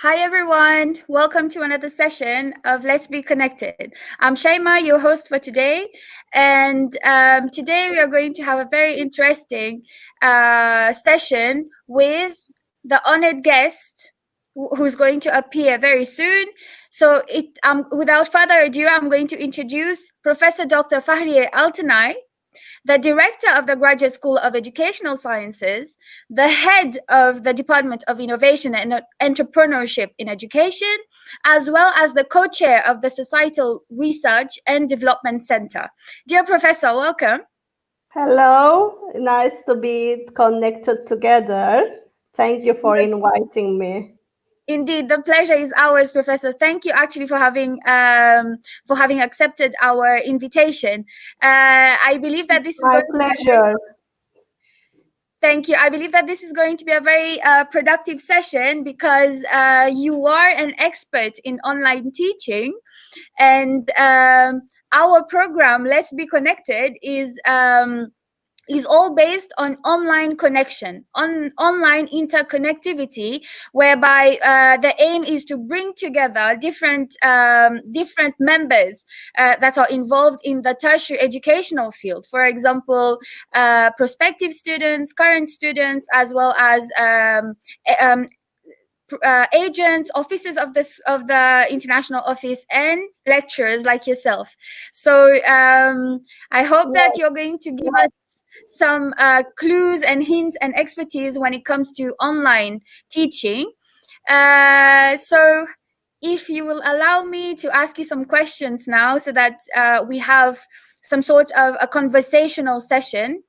Hi everyone, welcome to another session of Let's Be Connected. I'm Shaima, your host for today, and today we are going to have a very interesting session with the honored guest who's going to appear very soon. So without further ado, I'm going to introduce Professor Dr. Fahriye Altınay, the director of the Graduate School of Educational Sciences, the head of the Department of Innovation and Entrepreneurship in Education, as well as the co-chair of the Societal Research and Development Center. Dear Professor, welcome. Hello, nice to be connected together. Thank you for inviting me. Indeed, the pleasure is ours, Professor. Thank you actually for having accepted our invitation. I believe that this is my pleasure. Thank you. I believe that this is going to be a very productive session because you are an expert in online teaching, and our program, Let's Be Connected, is all based on online connection, on online interconnectivity, whereby the aim is to bring together different members that are involved in the tertiary educational field. For example, prospective students, current students, as well as agents, officers of the international office, and lecturers like yourself. So I hope that you're going to give us some clues and hints and expertise when it comes to online teaching. So if you will allow me to ask you some questions now so that we have some sort of a conversational session.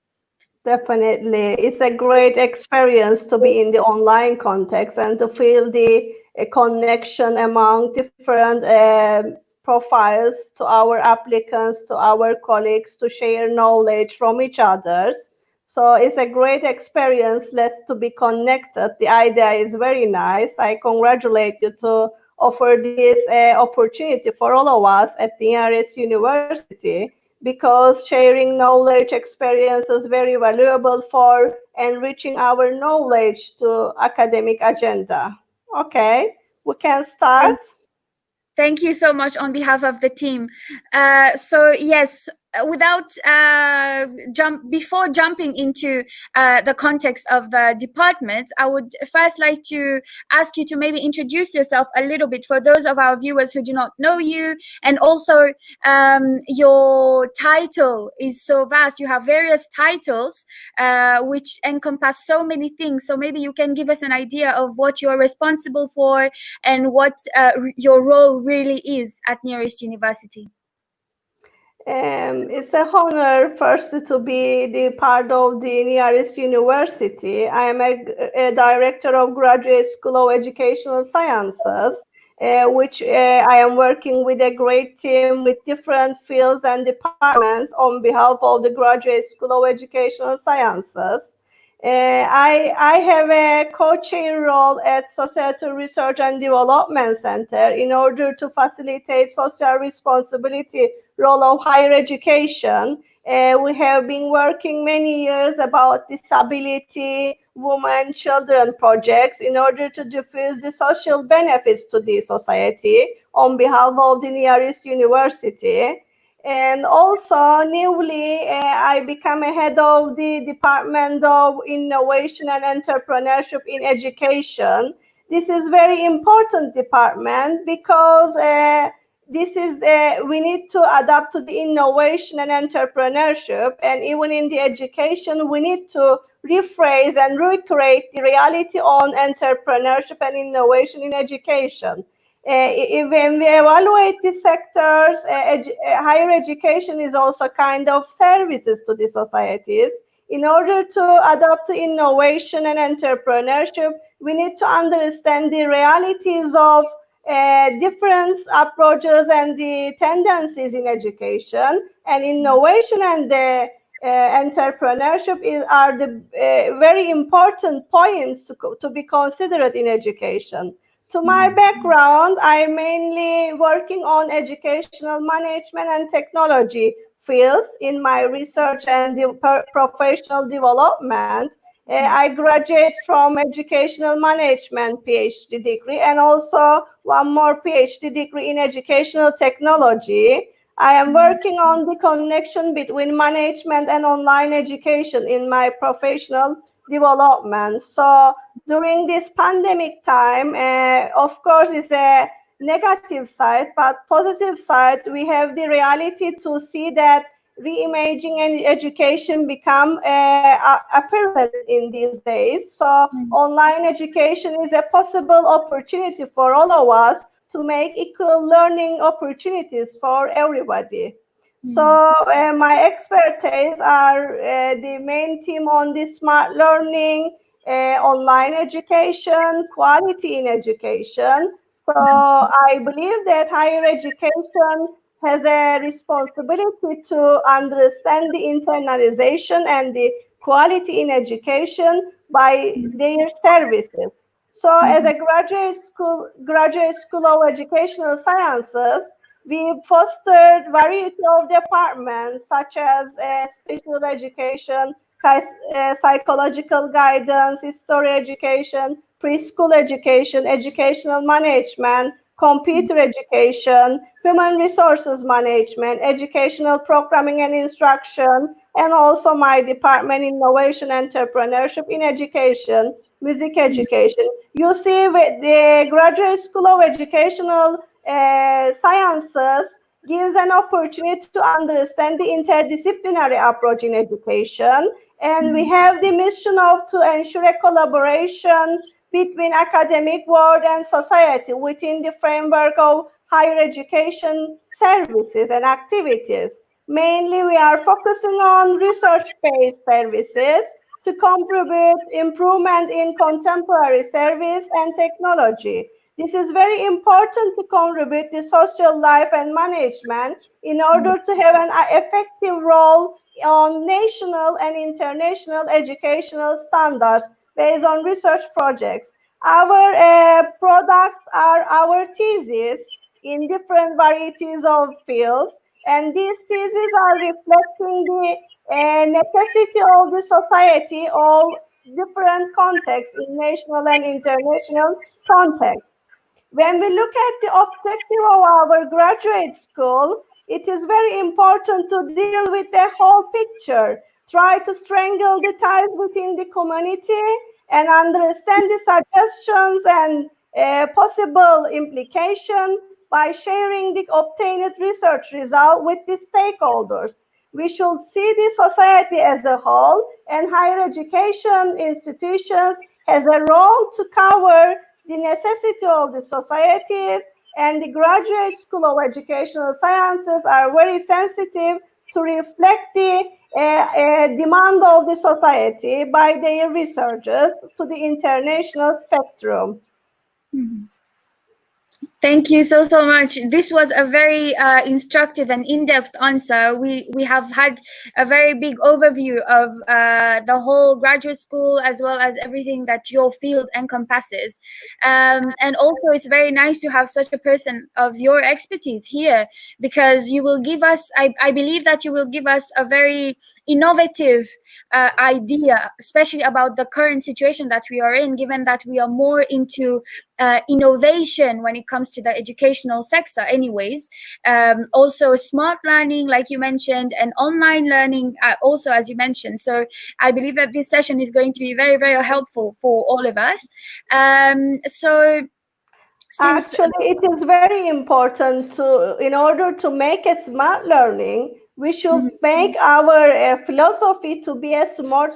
Definitely. It's a great experience to be in the online context and to feel the connection among different profiles, to our applicants, to our colleagues, to share knowledge from each other. So it's a great experience. Let's to be connected. The idea is very nice. I congratulate you to offer this opportunity for all of us at the nearest university, because sharing knowledge experience is very valuable for enriching our knowledge to academic agenda. Okay, we can start. Thank you so much on behalf of the team. So yes, before jumping into the context of the department, I would first like to ask you to maybe introduce yourself a little bit for those of our viewers who do not know you, and also your title is so vast. You have various titles which encompass so many things. So maybe you can give us an idea of what you're responsible for and what your role really is at Nearest University. It's an honor first to be the part of the Nearest University. I am a director of Graduate School of Educational Sciences, which I am working with a great team with different fields and departments on behalf of the Graduate School of Educational Sciences. I have a co-chair role at Societal Research and Development Center in order to facilitate social responsibility role of higher education. We have been working many years about disability, women, children projects in order to diffuse the social benefits to the society on behalf of the Nearest University. And also newly, I become a head of the Department of Innovation and Entrepreneurship in Education. This is very important department because we need to adapt to the innovation and entrepreneurship, and even in the education, we need to rephrase and recreate the reality on entrepreneurship and innovation in education. When we evaluate the sectors, higher education is also kind of services to the societies. In order to adapt to innovation and entrepreneurship, we need to understand the realities of different approaches and the tendencies in education, and innovation and the entrepreneurship are the very important points to be considered in education. To my background, I'm mainly working on educational management and technology fields in my research and professional development. I graduate from educational management PhD degree and also one more PhD degree in educational technology. I am working on the connection between management and online education in my professional development. So during this pandemic time, of course, it's a negative side, but positive side, we have the reality to see that reimagining and education become apparent in these days. So online education is a possible opportunity for all of us to make equal learning opportunities for everybody. So my expertise are the main theme on the smart learning, online education, quality in education. So I believe that higher education has a responsibility to understand the internalization and the quality in education by their services. So as a graduate school of educational sciences, we fostered variety of departments such as special education, psychological guidance, history education, preschool education, educational management, computer education, human resources management, educational programming and instruction, and also my department, innovation, entrepreneurship in education, music education. You see, with the Graduate School of Educational Sciences gives an opportunity to understand the interdisciplinary approach in education. And we have the mission of to ensure a collaboration between academic world and society within the framework of higher education services and activities. Mainly, we are focusing on research-based services to contribute improvement in contemporary service and technology. This is very important to contribute to social life and management in order to have an effective role on national and international educational standards based on research projects. Our products are our theses in different varieties of fields, and these theses are reflecting the necessity of the society, all different contexts in national and international contexts. When we look at the objective of our graduate school, it is very important to deal with the whole picture, try to strangle the ties within the community and understand the suggestions and possible implication by sharing the obtained research result with the stakeholders. We should see the society as a whole, and higher education institutions has a role to cover the necessity of the society, and the Graduate School of Educational Sciences are very sensitive to reflect the demand of the society by their researchers to the international spectrum. Thank you so much. This was a very instructive and in-depth answer. We have had a very big overview of the whole graduate school as well as everything that your field encompasses. And also, it's very nice to have such a person of your expertise here, because you will give us, I believe that you will give us a very innovative idea, especially about the current situation that we are in, given that we are more into innovation when it comes to the educational sector anyways. Also smart learning, like you mentioned, and online learning also, as you mentioned. So I believe that this session is going to be very, very helpful for all of us. Actually, it is very important to, in order to make a smart learning, we should make our philosophy to be a smart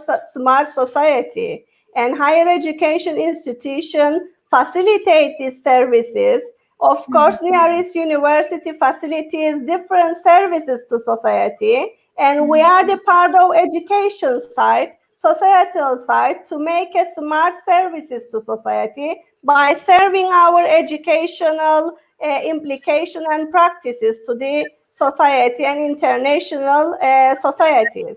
society, and higher education institutions facilitate these services. Of course, nearest university facilitates different services to society, and we are the part of education side, societal side, to make a smart services to society by serving our educational implication and practices to the society and international societies.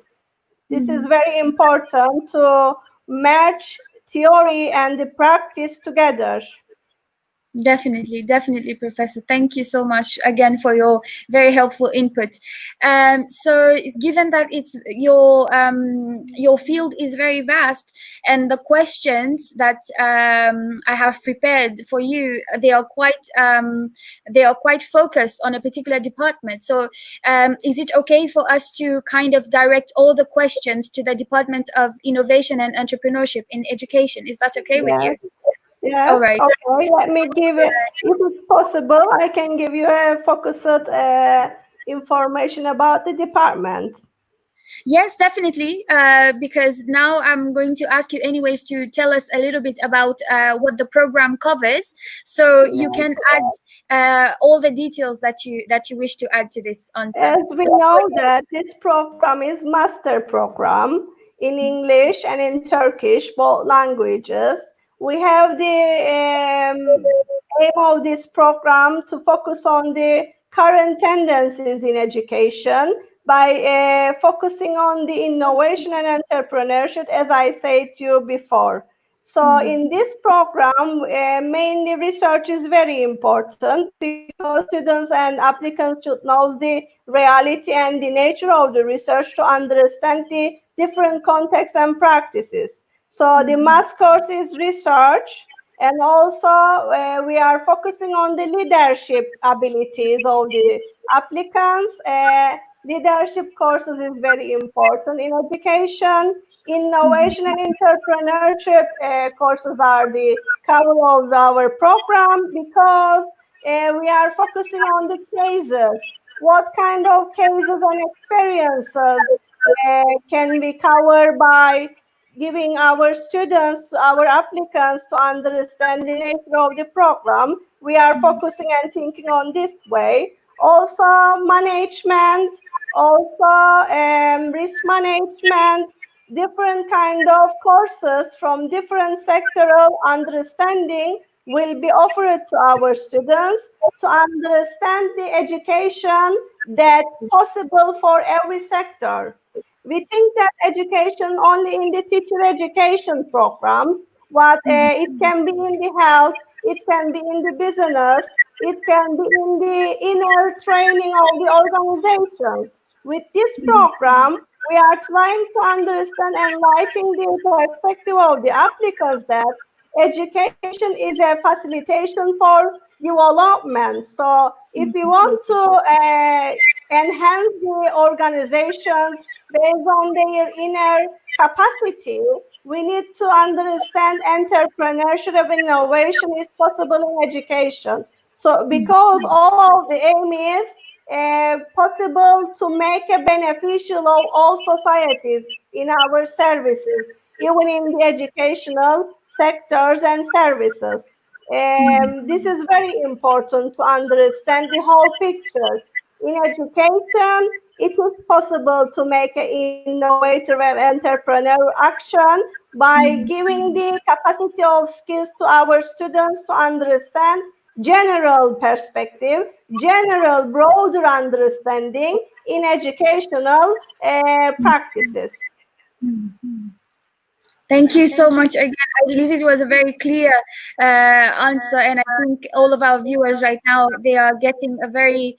This is very important to merge theory and the practice together. Definitely, Professor. Thank you so much again for your very helpful input. So, given that it's your field is very vast, and the questions that I have prepared for you, they are quite focused on a particular department. So, is it okay for us to kind of direct all the questions to the Department of Innovation and Entrepreneurship in Education? Is that okay with you? Yes, All right. okay. Let me give it, if it's possible, I can give you a focused information about the department. Yes, definitely. Because now I'm going to ask you, anyways, to tell us a little bit about what the program covers, so you can add all the details that you wish to add to this answer. As we know that this program is master program in English and in Turkish, both languages. We have the aim of this program to focus on the current tendencies in education by focusing on the innovation and entrepreneurship, as I said to you before. So in this program, mainly research is very important because students and applicants should know the reality and the nature of the research to understand the different contexts and practices. So the mass course is research, and also we are focusing on the leadership abilities of the applicants. Leadership courses is very important in education. Innovation and entrepreneurship courses are the cover of our program because we are focusing on the cases. What kind of cases and experiences can be covered by giving our students, our applicants to understand the nature of the program. We are focusing and thinking on this way. Also management, also risk management, different kind of courses from different sectoral understanding will be offered to our students to understand the education that's possible for every sector. We think that education only in the teacher education program, but it can be in the health, it can be in the business, it can be in the inner training of the organization. With this program, we are trying to understand and lighting the perspective of the applicants that education is a facilitation for development. So if we want to enhance the organizations based on their inner capacity, we need to understand entrepreneurship and innovation is possible in education. So because all of the aim is possible to make a beneficial of all societies in our services, even in the educational sectors and services. This is very important to understand the whole picture. In education, it is possible to make an innovative and entrepreneurial action by giving the capacity of skills to our students to understand general perspective, general broader understanding in educational practices. Thank you so much again. I believe it was a very clear answer, and I think all of our viewers right now, they are getting a very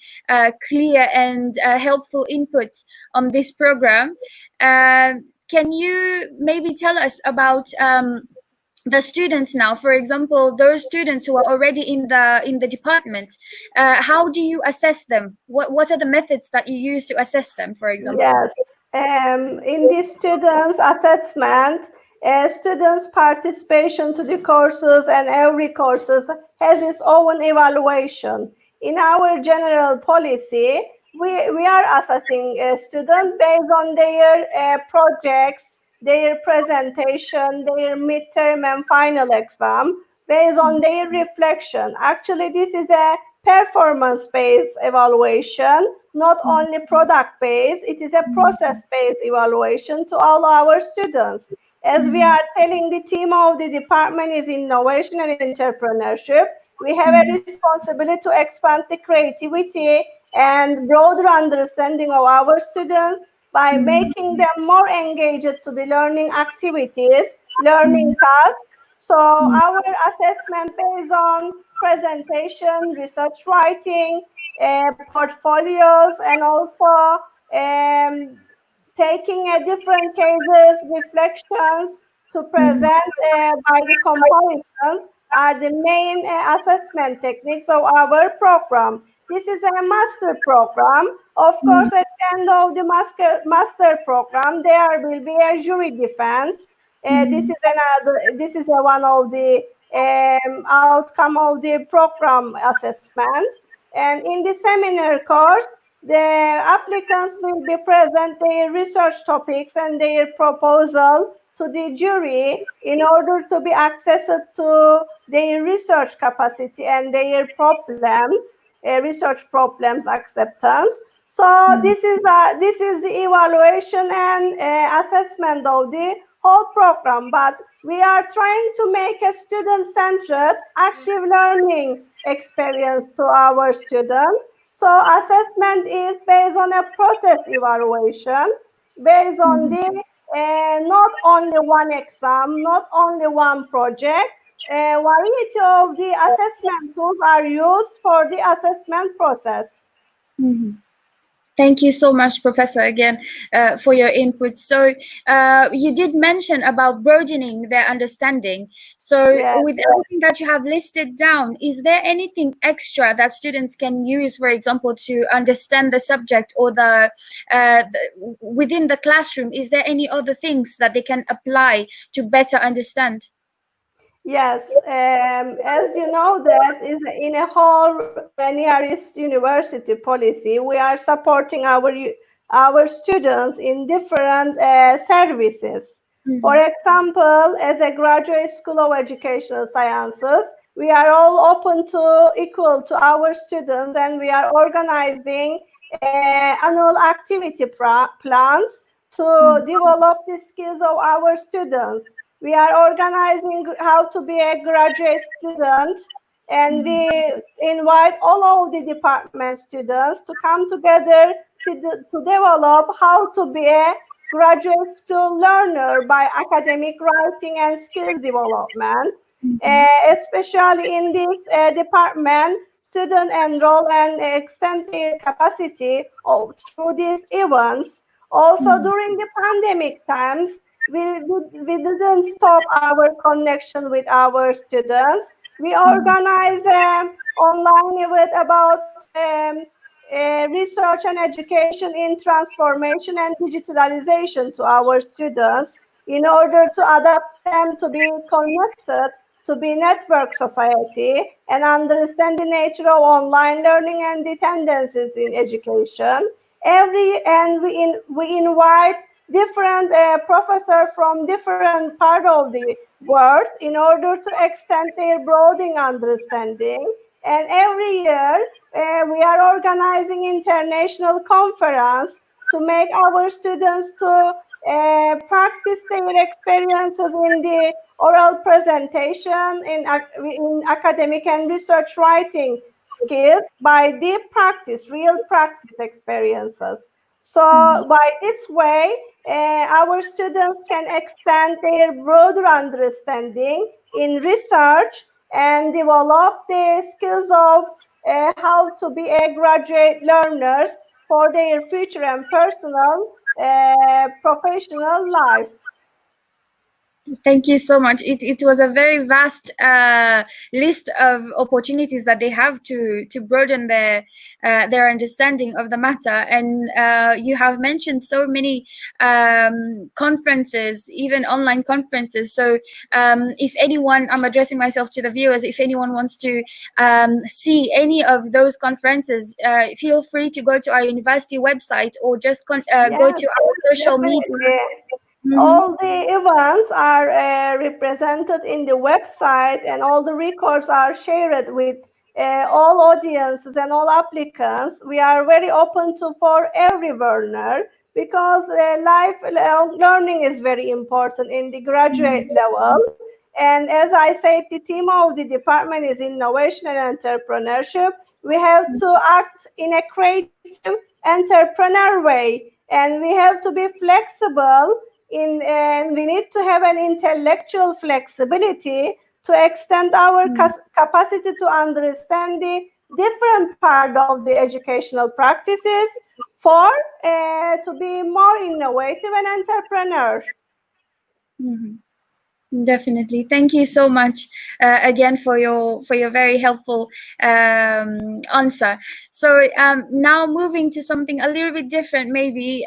clear and helpful input on this program. Can you maybe tell us about the students now? For example, those students who are already in the department, how do you assess them? What are the methods that you use to assess them, for example? Yes. In the students' assessment, students' participation to the courses and every courses has its own evaluation. In our general policy, we are assessing a student based on their projects, their presentation, their midterm and final exam, based on their reflection. Actually, this is a performance-based evaluation, not only product-based, it is a process-based evaluation to all our students. As we are telling, the theme of the department is innovation and entrepreneurship. We have a responsibility to expand the creativity and broader understanding of our students by making them more engaged to the learning activities, learning tasks. So our assessment based on presentation, research writing, portfolios, and also taking different cases, reflections to present by the comparisons are the main assessment techniques of our program. This is a master program. Of course, at the end of the master program, there will be a jury defense. This is one of the outcome of the program assessment. And in the seminar course, the applicants will be present their research topics and their proposal to the jury in order to be accessed to their research capacity and their problems, research problems acceptance. So this is the evaluation and assessment of the whole program. But we are trying to make a student-centered, active learning experience to our students. So assessment is based on a process evaluation, based on the not only one exam, not only one project. A variety of the assessment tools are used for the assessment process. Thank you so much, Professor, again, for your input. So you did mention about broadening their understanding. So with everything that you have listed down, is there anything extra that students can use, for example, to understand the subject or within the classroom? Is there any other things that they can apply to better understand? Yes, as you know, that is in a whole nearest university policy. We are supporting our students in different services. For example, as a graduate school of educational sciences, we are all open to equal to our students, and we are organizing annual activity plans to develop the skills of our students. We are organizing how to be a graduate student, and we invite all of the department students to come together to develop how to be a graduate school learner by academic writing and skills development. Especially in this department, students enroll and extend their capacity through these events. Also, during the pandemic times, we didn't stop our connection with our students. We organized online event about research and education in transformation and digitalization to our students in order to adapt them to be connected, to be network society, and understand the nature of online learning and the tendencies in education. We invite different professors from different part of the world in order to extend their broadening understanding. And every year we are organizing international conference to make our students to practice their experiences in the oral presentation, in academic and research writing skills by deep practice, real practice experiences. So by this way, our students can extend their broader understanding in research and develop the skills of how to be a graduate learners for their future and personal professional life. Thank you so much. It was a very vast list of opportunities that they have to broaden their understanding of the matter. And you have mentioned so many conferences, even online conferences. So if anyone, I'm addressing myself to the viewers, if anyone wants to see any of those conferences, feel free to go to our university website or just go to our social media. All the events are represented in the website, and all the records are shared with all audiences and all applicants. We are very open for every learner because lifelong learning is very important in the graduate level. And as I said, the theme of the department is innovation and entrepreneurship. We have to act in a creative entrepreneur way, and we have to be flexible and we need to have an intellectual flexibility to extend our capacity to understand the different part of the educational practices for to be more innovative and entrepreneur. Definitely. Thank you so much again for your very helpful answer. So now moving to something a little bit different, maybe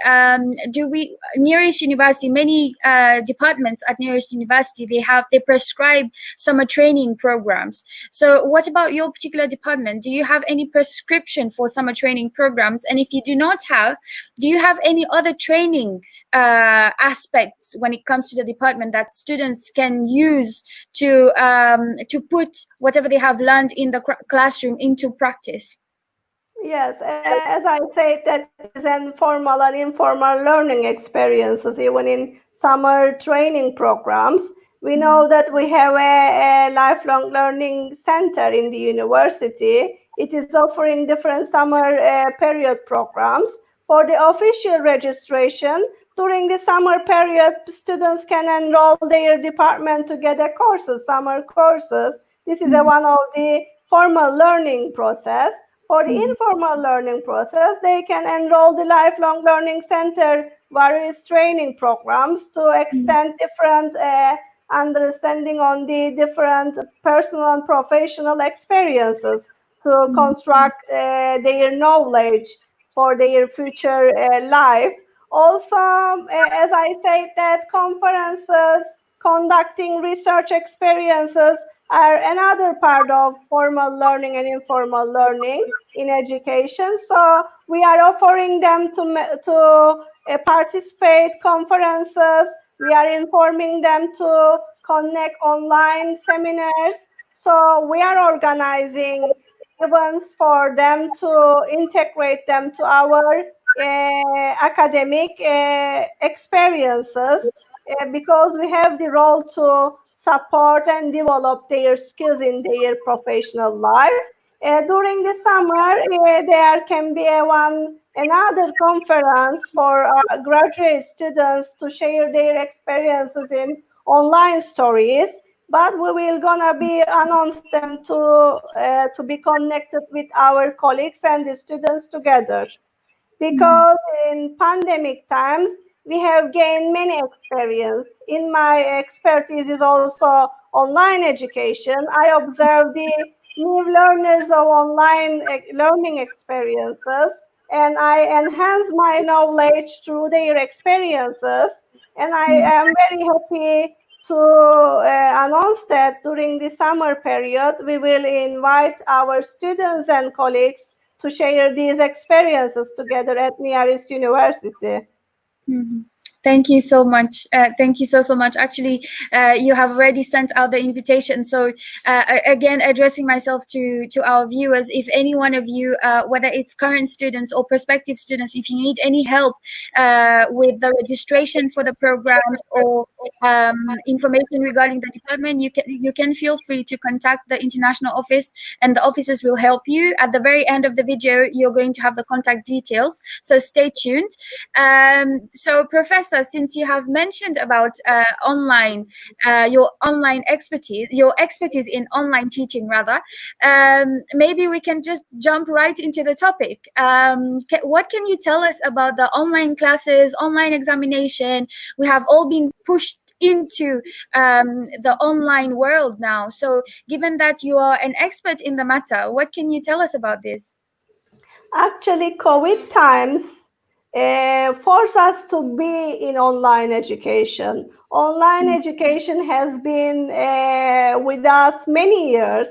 Nearest University, many departments at Nearest University, they prescribe summer training programs. So what about your particular department? Do you have any prescription for summer training programs? And if you do not have, do you have any other training aspects when it comes to the department that students can use to put whatever they have learned in the classroom into practice? Yes, as I said, that is an formal and informal learning experiences, even in summer training programs. We know that we have a lifelong learning center in the university. It is offering different summer period programs. For the official registration, during the summer period, students can enroll their department to get a courses, summer courses. This is one of the formal learning process. For the informal learning process, they can enroll the Lifelong Learning Center various training programs to extend different understanding on the different personal and professional experiences to construct their knowledge for their future life. Also, as I said, that conferences, conducting research experiences are another part of formal learning and informal learning in education. So we are offering them to participate conferences. We are informing them to connect online seminars. So we are organizing events for them to integrate them to our academic experiences because we have the role to support and develop their skills in their professional life. During the summer, there can be another conference for graduate students to share their experiences in online stories. But we will gonna be announce them to be connected with our colleagues and the students together. Because in pandemic times, we have gained many experience. In my expertise is also online education. I observe the new learners of online learning experiences, and I enhance my knowledge through their experiences. And I am very happy to announce that during the summer period, we will invite our students and colleagues to share these experiences together at Nearest University. Thank you so much. Thank you so much. Actually, you have already sent out the invitation. So again, addressing myself to our viewers, if any one of you, whether it's current students or prospective students, if you need any help with the registration for the programs or information regarding the department, you can feel free to contact the international office, and the officers will help you. At the very end of the video, you're going to have the contact details. So stay tuned. So Professor, since you have mentioned about your online expertise, your expertise in online teaching rather, maybe we can just jump right into the topic. What can you tell us about the online classes, online examination? We have all been pushed into the online world now. So given that you are an expert in the matter, what can you tell us about this? Actually, COVID times force us to be in online education. Online education has been with us many years.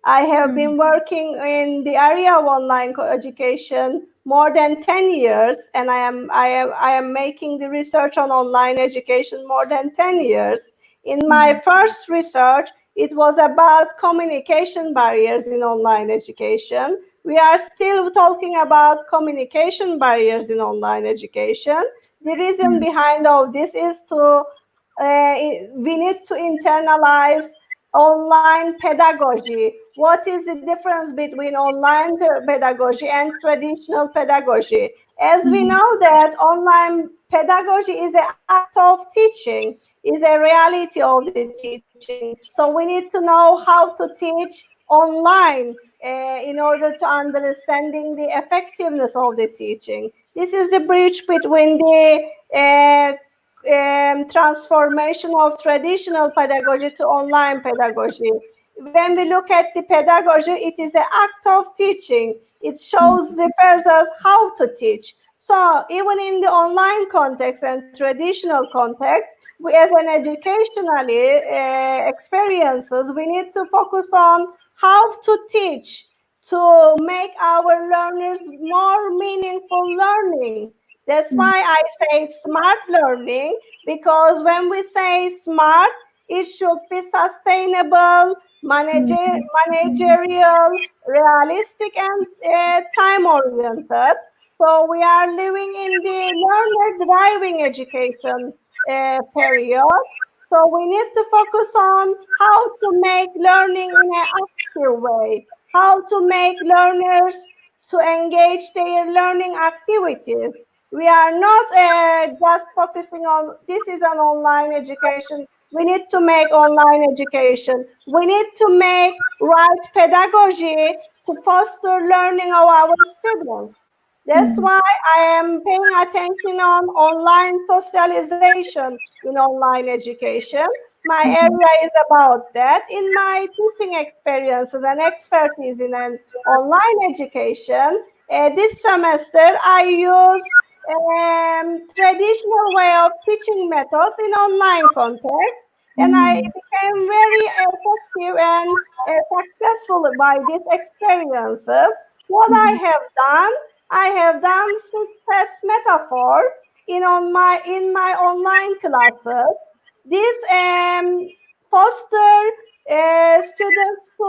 I have been working in the area of online education more than 10 years, and I am making the research on online education more than 10 years. In my first research, it was about communication barriers in online education. We are still talking about communication barriers in online education. The reason behind all this is we need to internalize online pedagogy. What is the difference between online pedagogy and traditional pedagogy? As we know that online pedagogy is an act of teaching. is a reality of the teaching. So we need to know how to teach online in order to understanding the effectiveness of the teaching. This is the bridge between the transformation of traditional pedagogy to online pedagogy. When we look at the pedagogy, it is an act of teaching. It refers us how to teach. So even in the online context and traditional context, we as an educationally experiences, we need to focus on how to teach to make our learners more meaningful learning. That's why I say smart learning, because when we say smart, it should be sustainable, managerial, realistic, and time-oriented. So we are living in the learner-driving education period. So we need to focus on how to make learning in an active way, how to make learners to engage their learning activities. We are not just focusing on this is an online education. We need to make online education. We need to make right pedagogy to foster learning of our students. That's why I am paying attention on online socialization in online education. My area is about that. In my teaching experiences and expertise in an online education, this semester I use traditional way of teaching methods in online context, and I became very effective and successful by these experiences. What I have done success metaphor in my online classes. This foster students to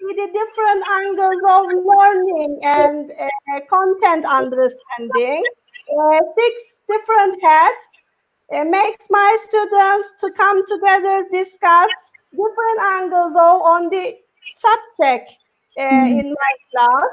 see the different angles of learning and content understanding. Six different hats makes my students to come together, discuss different angles on the subject in my class.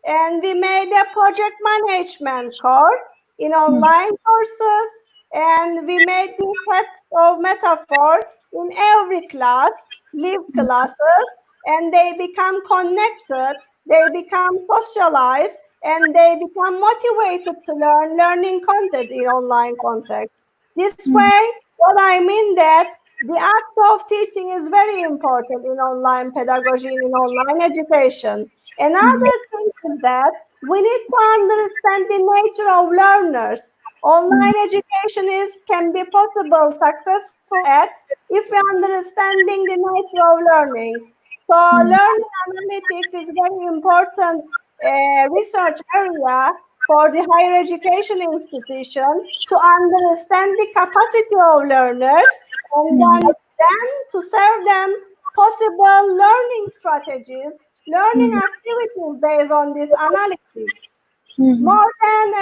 And we made a project management course in online courses, and we made the sets of metaphor in every class, live classes, and they become connected, they become socialized, and they become motivated to learning content in online context. This way, what I mean that the act of teaching is very important in online pedagogy and in online education. Another thing is that we need to understand the nature of learners. Online education can be possible successful at if we understanding the nature of learning. So learning analytics is very important research area for the higher education institution to understand the capacity of learners, and then to serve them possible learning strategies, learning activities based on this analytics. More than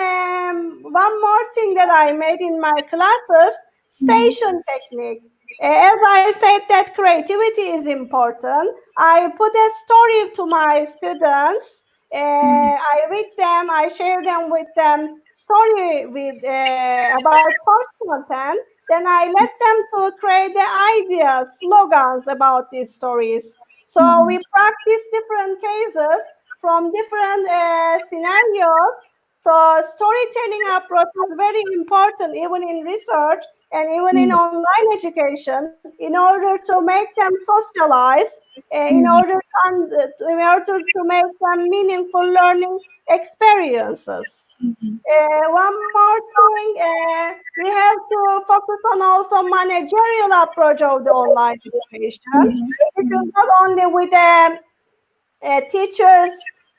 one more thing that I made in my classes, station technique. As I said that creativity is important, I put a story to my students. I read them, I share them with them story with about course content. Then I let them to create the ideas, slogans about these stories. So we practice different cases from different scenarios. So storytelling approach is very important even in research and even in online education in order to make them socialize, in order to make them meaningful learning experiences. One more thing, we have to focus on also managerial approach of the online education. It is not only with a teacher's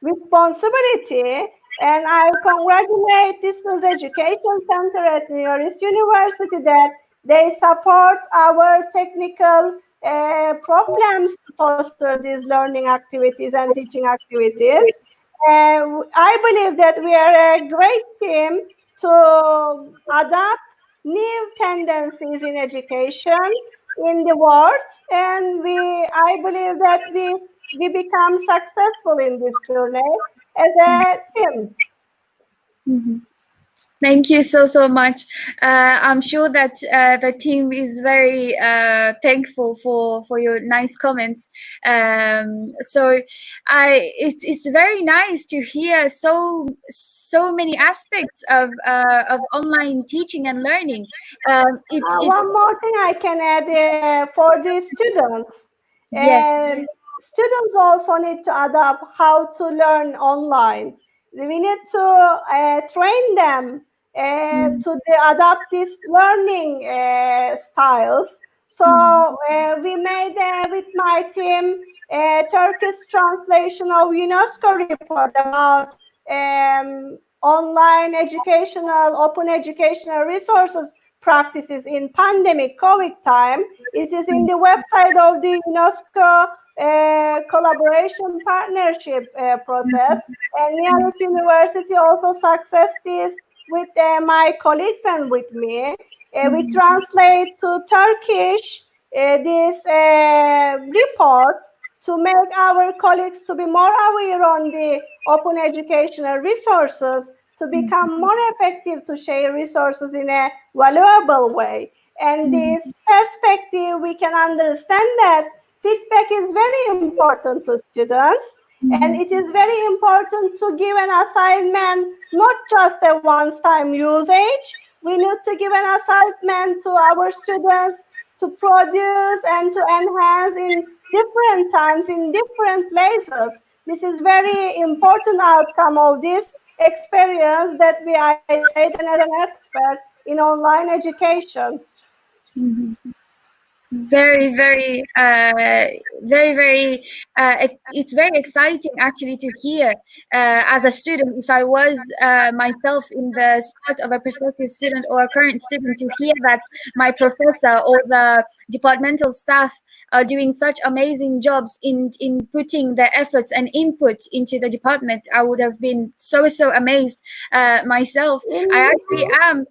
responsibility, and I congratulate Distance Education Center at New York University that they support our technical programs to foster these learning activities and teaching activities. I believe that we are a great team to adapt new tendencies in education in the world, and I believe that we become successful in this journey as a team. Thank you so much. I'm sure that the team is very thankful for your nice comments. It's very nice to hear so many aspects of online teaching and learning. One more thing I can add for the students. Yes. Students also need to adapt how to learn online. We need to train them to adapt these learning styles. So we made with my team a Turkish translation of UNESCO report about online educational, open educational resources practices in pandemic COVID time. It is in the website of the UNESCO collaboration partnership process. And Niyalit University also success this with my colleagues and with me. We translate to Turkish this report to make our colleagues to be more aware on the open educational resources, to become more effective to share resources in a valuable way. And this perspective, we can understand that feedback is very important to students. And it is very important to give an assignment, not just a one-time usage. We need to give an assignment to our students to produce and to enhance in different times, in different places. This is very important outcome of this experience that I say as an expert in online education. It's very exciting actually to hear as a student, if I was myself in the start of a prospective student or a current student, to hear that my professor or the departmental staff are doing such amazing jobs in putting their efforts and input into the department. I would have been so amazed myself. I actually am.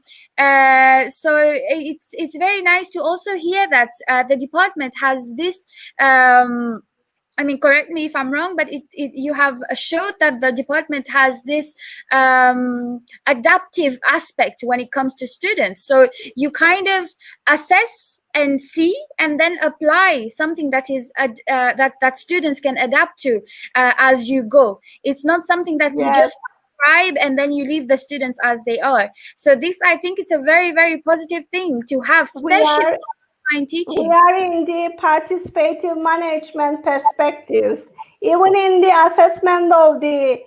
So it's very nice to also hear that the department has this I mean, correct me if I'm wrong, but you have showed that the department has this adaptive aspect when it comes to students. So you kind of assess and see and then apply something that is that students can adapt to as you go. It's not something that you just prescribe and then you leave the students as they are. So this, I think, it's a very positive thing to have, especially teaching. We are in the participative management perspectives. Even in the assessment of the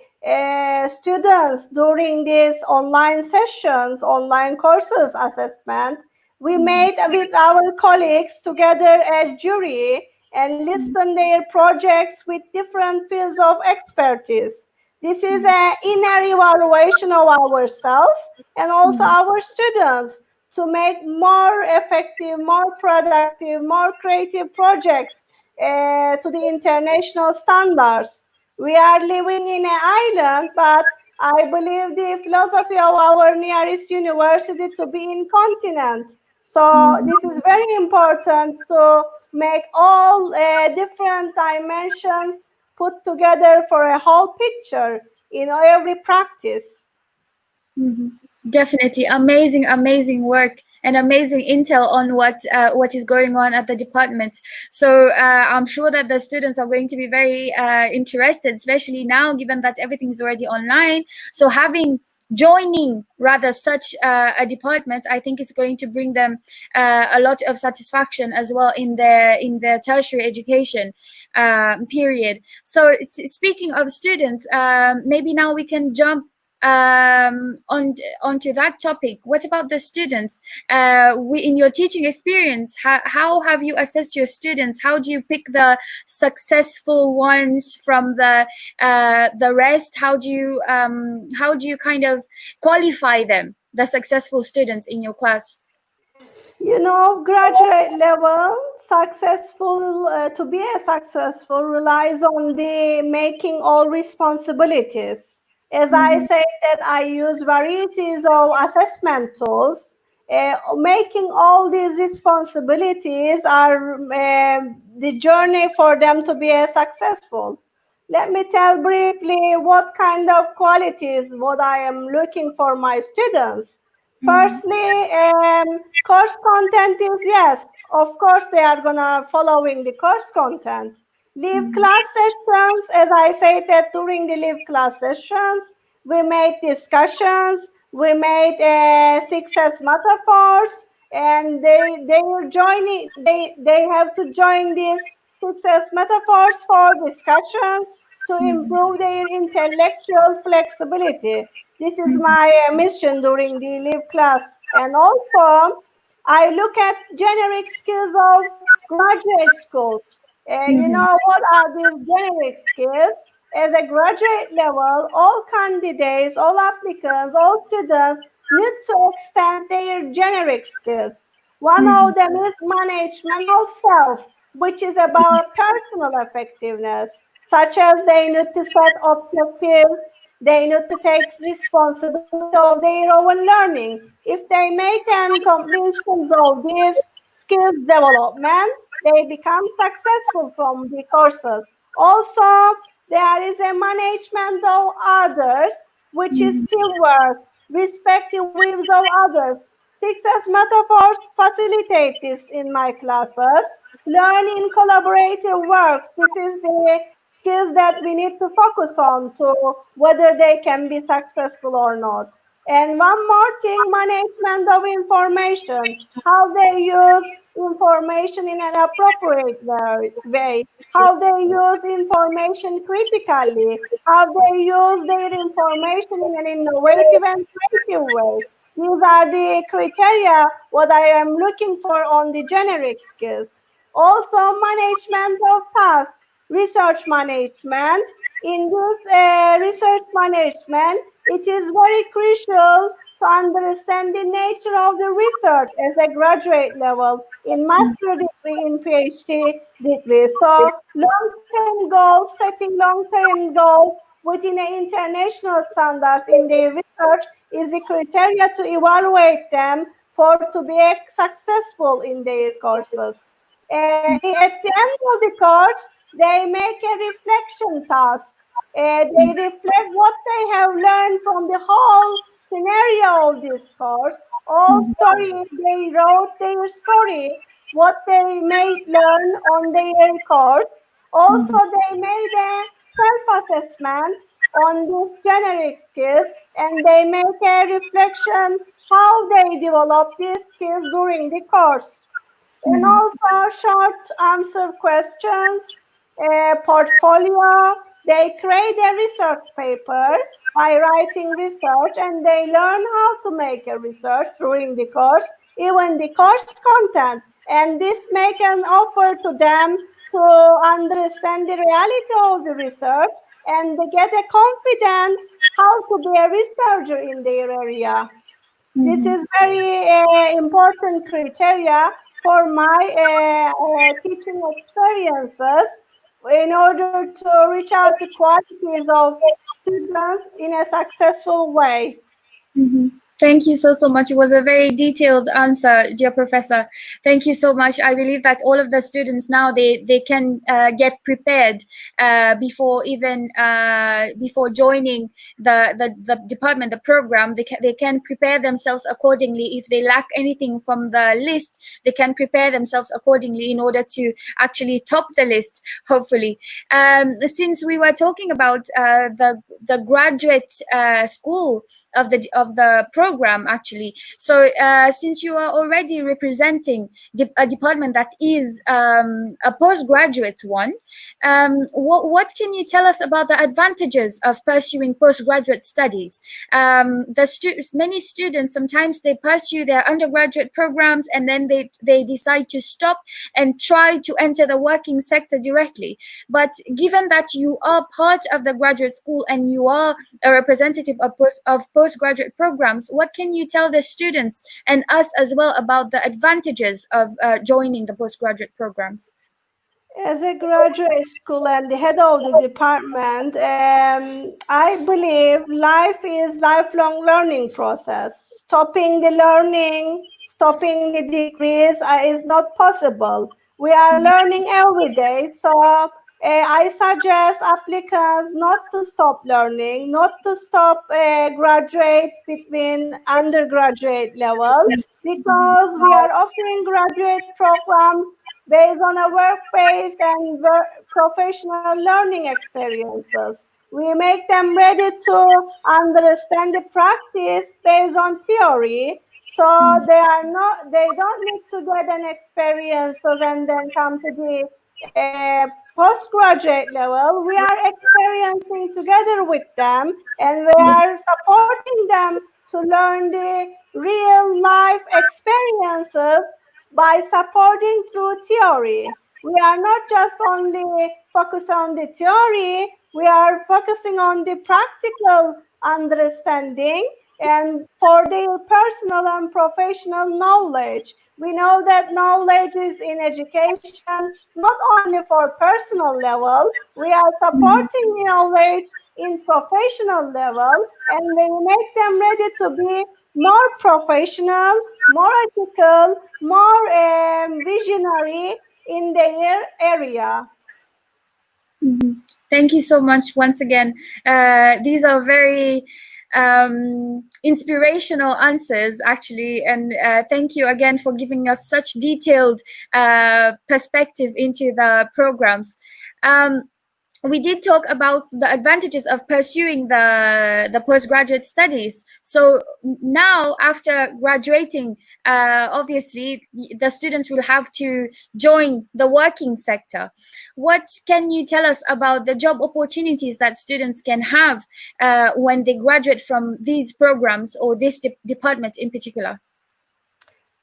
students during these online sessions, online courses assessment, we made with our colleagues together a jury and listen their projects with different fields of expertise. This is an inner evaluation of ourselves and also our students, to make more effective, more productive, more creative projects to the international standards. We are living in an island, but I believe the philosophy of our nearest university to be in continent. So this is very important to make all different dimensions put together for a whole picture in every practice. Definitely amazing work and amazing intel on what is going on at the department. So I'm sure that the students are going to be very interested, especially now given that everything is already online. So joining rather such a department, I think it's going to bring them a lot of satisfaction as well in their tertiary education period. So speaking of students, maybe now we can jump onto that topic. What about the students? In your teaching experience, how have you assessed your students? How do you pick the successful ones from the rest? How do you kind of qualify them, the successful students in your class? You know, graduate level successful, to be a successful relies on the making all responsibilities. As I said that I use varieties of assessment tools, making all these responsibilities are the journey for them to be a successful. Let me tell briefly what kind of qualities what I am looking for my students. Firstly, course content is yes. Of course, they are gonna following the course content. Live class sessions, as I said that during the live class sessions, we made discussions, we made success metaphors, and they are joining. They have to join these success metaphors for discussions to improve their intellectual flexibility. This is my mission during the live class. And also, I look at generic skills of graduate schools. You know, what are these generic skills? At the graduate level, all candidates, all applicants, all students need to extend their generic skills. One of them is management of self, which is about personal effectiveness, such as they need to set objectives, they need to take responsibility of their own learning. If they make and completions of these skills development, they become successful from the courses. Also, there is a management of others, which is teamwork, respecting views of others. Success metaphors facilitate this in my classes. Learn in collaborative works. This is the skills that we need to focus on to whether they can be successful or not. And one more thing, management of information, how they use information in an appropriate way, how they use information critically, how they use their information in an innovative and creative way. These are the criteria what I am looking for on the generic skills. Also, management of tasks, research management. In this research management, it is very crucial to understand the nature of the research as a graduate level, in master degree, in PhD degree. So long-term goals, setting long-term goals within international standards in their research is the criteria to evaluate them for to be successful in their courses. At the end of the course, they make a reflection task. They reflect what they have learned from the whole scenario of this course. All story, they wrote their story, what they may learn on their course. Also, they made a self-assessment on these generic skills, and they make a reflection how they develop these skills during the course. And also short answer questions, a portfolio. They create a research paper by writing research, and they learn how to make a research during the course, even the course content. And this make an offer to them to understand the reality of the research and they get a confidence how to be a researcher in their area. This is very important criteria for my teaching experiences in order to reach out to qualities of students in a successful way. Thank you so much. It was a very detailed answer, dear Professor. Thank you so much. I believe that all of the students now they can get prepared before even before joining the department, the program. They can prepare themselves accordingly. If they lack anything from the list, they can prepare themselves accordingly in order to actually top the list. Hopefully, since we were talking about the graduate school of the program actually, so since you are already representing a department that is a postgraduate one, what can you tell us about the advantages of pursuing postgraduate studies? Many students, sometimes they pursue their undergraduate programs and then they decide to stop and try to enter the working sector directly. But given that you are part of the graduate school and you are a representative of postgraduate programs, what can you tell the students and us as well about the advantages of joining the postgraduate programs? As a graduate school and the head of the department, I believe life is lifelong learning process. Stopping the learning, stopping the degrees is not possible. We are learning every day. So I suggest applicants not to stop learning, not to stop graduate between undergraduate level, because we are offering graduate programs based on a work-based and professional learning experiences. We make them ready to understand the practice based on theory, so they don't need to get an experience and then come to the postgraduate level. We are experiencing together with them, and we are supporting them to learn the real life experiences by supporting through theory. We are not just only focused on the theory, we are focusing on the practical understanding and for their personal and professional knowledge. We know that knowledge is in education, not only for personal level, we are supporting knowledge in professional level, and we make them ready to be more professional, more ethical, more visionary in their area. Thank you so much once again. These are very inspirational answers, actually, and thank you again for giving us such detailed perspective into the programs. We did talk about the advantages of pursuing the postgraduate studies. So now, after graduating, obviously the students will have to join the working sector. What can you tell us about the job opportunities that students can have when they graduate from these programs or this department in particular?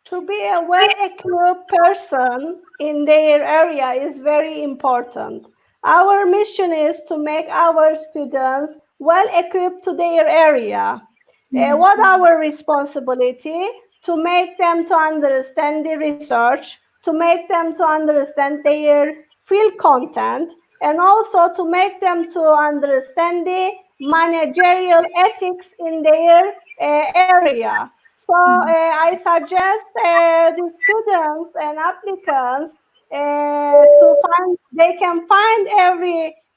To be a well-equipped person in their area is very important. Our mission is to make our students well-equipped to their area. What our responsibility? To make them to understand the research, to make them to understand their field content, and also to make them to understand the managerial ethics in their area. So I suggest the students and applicants they can find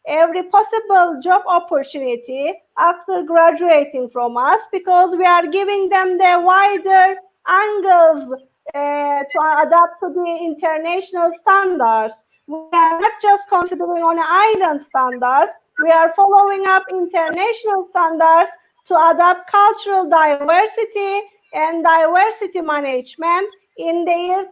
every possible job opportunity after graduating from us, because we are giving them the wider angles to adapt to the international standards. We are not just considering on island standards, we are following up international standards to adapt cultural diversity and diversity management in their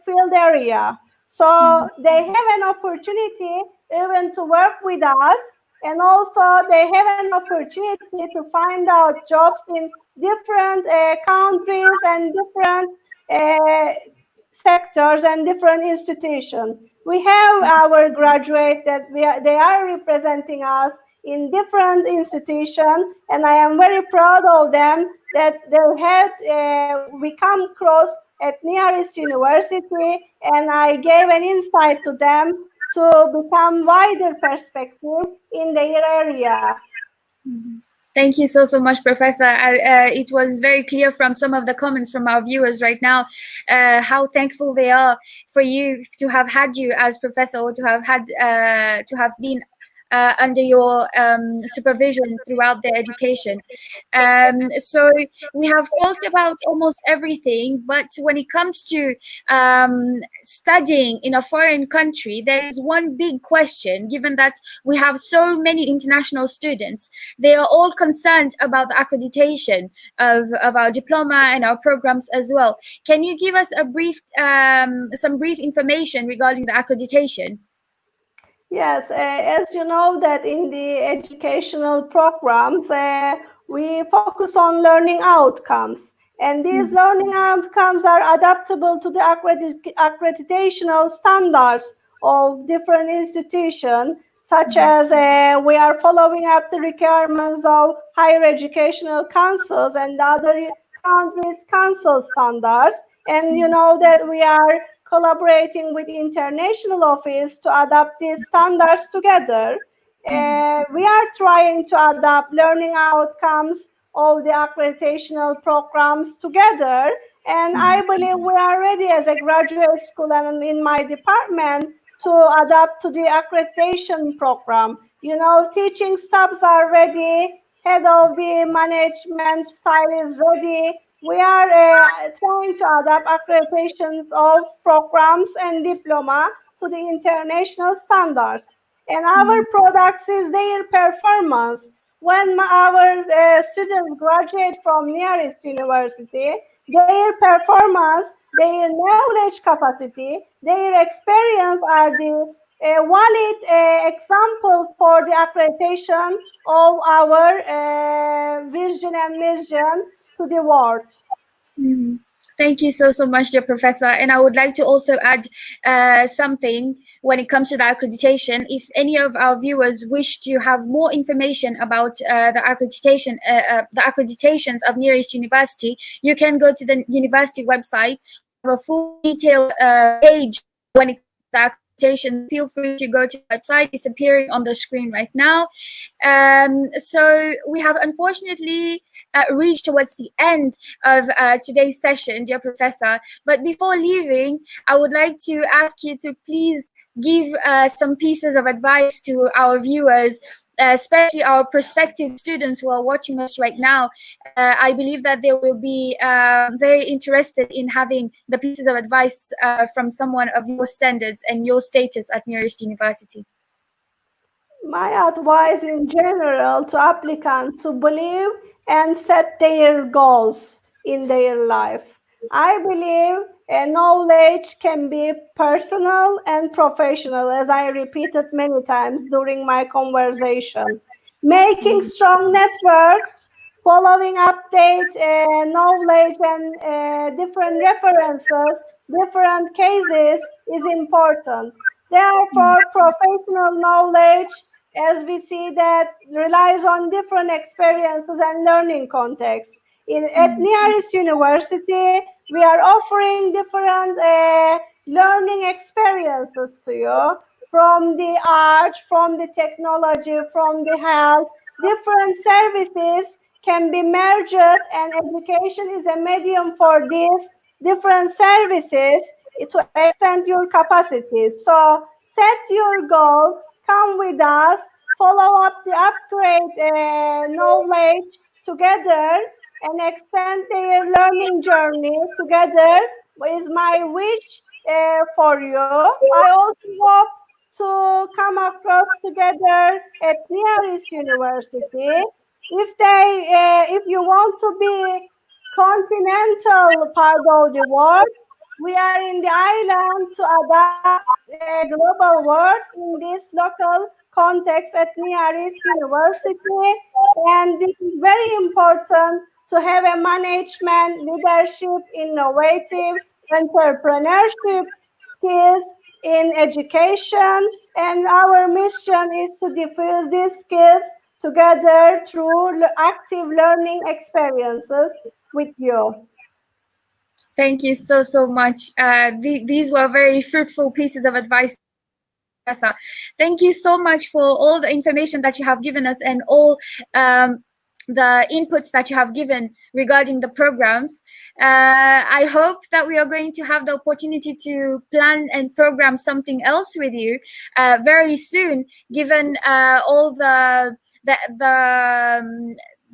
field area. So they have an opportunity even to work with us, and also they have an opportunity to find out jobs in different countries and different sectors and different institutions. We have our graduates that they are representing us in different institutions, and I am very proud of them that they had we come across at nearest university, and I gave an insight to them to become wider perspective in their area. Thank you so much, Professor. It was very clear from some of the comments from our viewers right now how thankful they are for you to have had you as professor, or to have been under your supervision throughout their education. So we have talked about almost everything, but when it comes to studying in a foreign country, there is one big question. Given that we have so many international students, they are all concerned about the accreditation of our diploma and our programs as well. Can you give us some brief information regarding the accreditation? Yes, as you know that in the educational programs, we focus on learning outcomes. And these learning outcomes are adaptable to the accreditational standards of different institutions, such as we are following up the requirements of higher educational councils and other countries' council standards. And you know that we are collaborating with the international office to adapt these standards together. We are trying to adapt learning outcomes of the accreditational programs together. And I believe we are ready as a graduate school and in my department to adapt to the accreditation program. You know, teaching staffs are ready, head of the management style is ready. We are trying to adapt accreditations of programs and diploma to the international standards. And our products is their performance. When our students graduate from nearest university, their performance, their knowledge capacity, their experience are the valid example for the accreditation of our vision and mission to the world. Thank you so much, dear Professor. And I would like to also add something when it comes to the accreditation. If any of our viewers wish to have more information about the accreditations of nearest university, you can go to the university website. We have a full detailed page when it comes to the accreditation. Feel free to go to the website. It's appearing on the screen right now. So we have unfortunately reached towards the end of today's session, dear Professor. But before leaving, I would like to ask you to please give some pieces of advice to our viewers, especially our prospective students who are watching us right now. I believe that they will be very interested in having the pieces of advice from someone of your standards and your status at nearest university. My advice in general to applicants to believe and set their goals in their life. I believe knowledge can be personal and professional, as I repeated many times during my conversation. Making strong networks, following update knowledge and different references, different cases is important. Therefore, professional knowledge, as we see, that relies on different experiences and learning contexts. At nearest university, we are offering different learning experiences to you, from the art, from the technology, from the health. Different services can be merged, and education is a medium for these different services to extend your capacity. So set your goals, come with us, follow up the upgrade knowledge together, and extend their learning journey together is my wish for you. I also hope to come across together at nearest university. If you want to be continental part of the world, we are in the island to adapt a global world in this local context at nearest university. And this is very important to have a management, leadership, innovative, entrepreneurship skills in education. And our mission is to diffuse these skills together through active learning experiences with you. Thank you so much. These were very fruitful pieces of advice, Professor. Thank you so much for all the information that you have given us and all the inputs that you have given regarding the programs. I hope that we are going to have the opportunity to plan and program something else with you very soon, given all the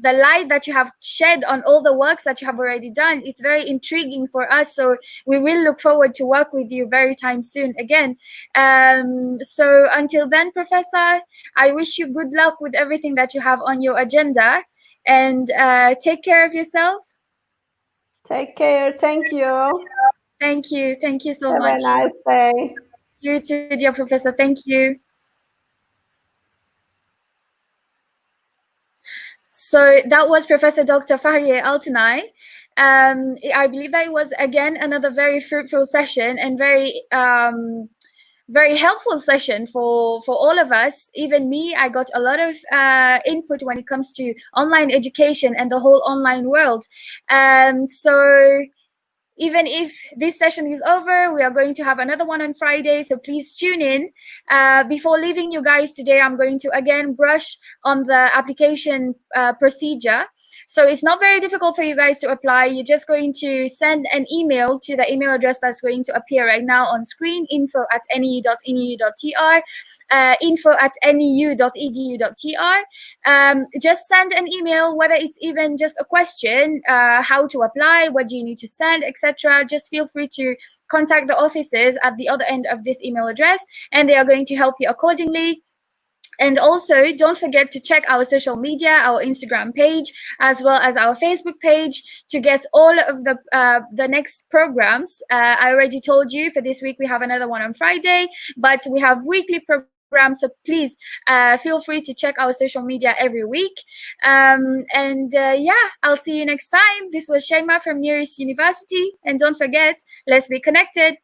light that you have shed on all the works that you have already done. It's very intriguing for us, so we will look forward to work with you very soon again. So until then, Professor, I wish you good luck with everything that you have on your agenda, and take care of yourself. Take care. Thank you. Thank you so much. Have a nice day. You too, dear Professor. Thank you. So that was Professor Dr. Fahriye Altınay. I believe that it was, again, another very fruitful session and very helpful session for all of us. Even me, I got a lot of input when it comes to online education and the whole online world. So even if this session is over, we are going to have another one on Friday, so please tune in. Before leaving you guys today, I'm going to again brush on the application procedure. So it's not very difficult for you guys to apply. You're just going to send an email to the email address that's going to appear right now on screen, info@neu.edu.tr, info@neu.edu.tr. Just send an email, whether it's even just a question, how to apply, what do you need to send, etc. Just feel free to contact the offices at the other end of this email address, and they are going to help you accordingly. And also, don't forget to check our social media, our Instagram page, as well as our Facebook page to get all of the next programs. I already told you for this week we have another one on Friday, but we have weekly programs. So please feel free to check our social media every week. Yeah, I'll see you next time. This was Shaima from Nearest University. And don't forget, let's be connected.